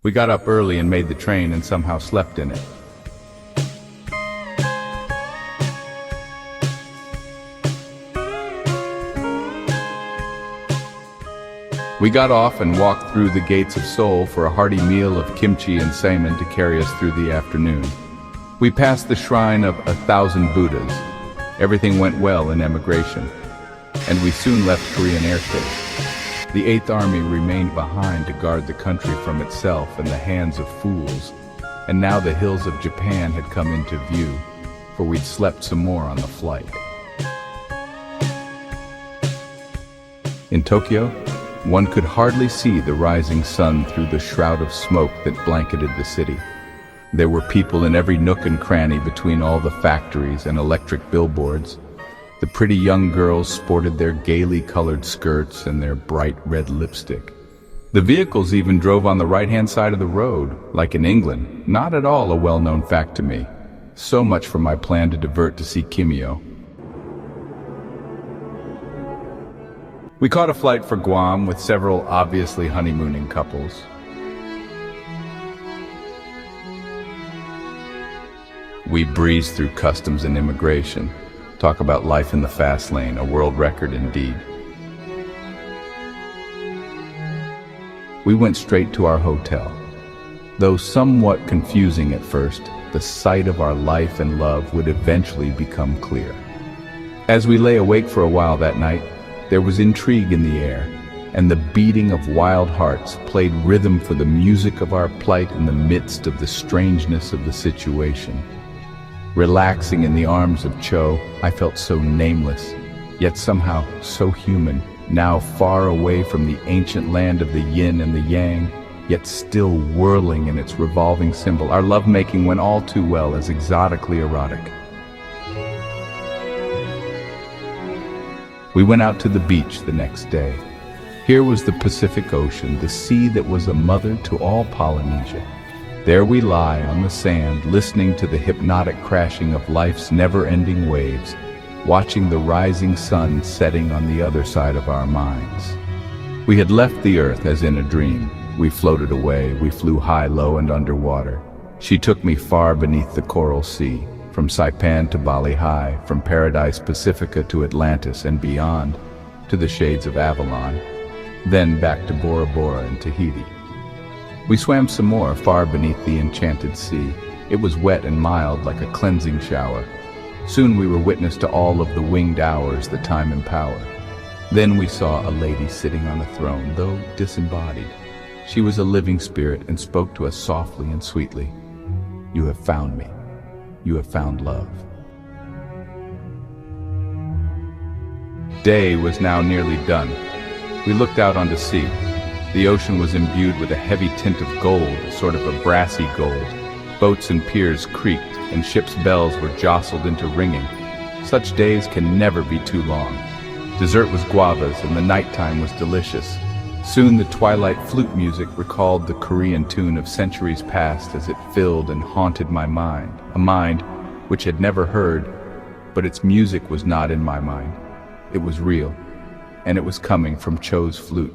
We got up early and made the train and somehow slept in it. We got off and walked through the gates of Seoul for a hearty meal of kimchi and salmon to carry us through the afternoon. We passed the shrine of 1,000 Buddhas. Everything went well in emigration, and we soon left Korean airspace. The Eighth Army remained behind to guard the country from itself and the hands of fools, and now the hills of Japan had come into view, for we'd slept some more on the flight. In Tokyo, one could hardly see the rising sun through the shroud of smoke that blanketed the city. There were people in every nook and cranny between all the factories and electric billboards. The pretty young girls sported their gaily colored skirts and their bright red lipstick. The vehicles even drove on the right-hand side of the road, like in England, not at all a well-known fact to me. So much for my plan to divert to see Kimio. We caught a flight for Guam with several obviously honeymooning couples. We breezed through customs and immigration. Talk about life in the fast lane, a world record indeed. We went straight to our hotel. Though somewhat confusing at first, the sight of our life and love would eventually become clear. As we lay awake for a while that night, there was intrigue in the air, and the beating of wild hearts played rhythm for the music of our plight in the midst of the strangeness of the situation. Relaxing in the arms of Cho, I felt so nameless, yet somehow so human, now far away from the ancient land of the yin and the yang, yet still whirling in its revolving symbol. Our lovemaking went all too well as exotically erotic. We went out to the beach the next day. Here was the Pacific Ocean, the sea that was a mother to all Polynesia. There we lie on the sand, listening to the hypnotic crashing of life's never-ending waves, watching the rising sun setting on the other side of our minds. We had left the earth as in a dream. We floated away, we flew high, low, and underwater. She took me far beneath the coral sea, from Saipan to Bali High, from Paradise Pacifica to Atlantis and beyond, to the shades of Avalon, then back to Bora Bora and Tahiti. We swam some more far beneath the enchanted sea. It was wet and mild like a cleansing shower. Soon we were witness to all of the winged hours that time empower. Then we saw a lady sitting on a throne, though disembodied. She was a living spirit and spoke to us softly and sweetly. "You have found me. You have found love." Day was now nearly done. We looked out onto sea. The ocean was imbued with a heavy tint of gold, sort of a brassy gold. Boats and piers creaked, and ships' bells were jostled into ringing. Such days can never be too long. Dessert was guavas, and the nighttime was delicious. Soon the twilight flute music recalled the Korean tune of centuries past as it filled and haunted my mind, a mind which had never heard, but its music was not in my mind. It was real, and it was coming from Cho's flute.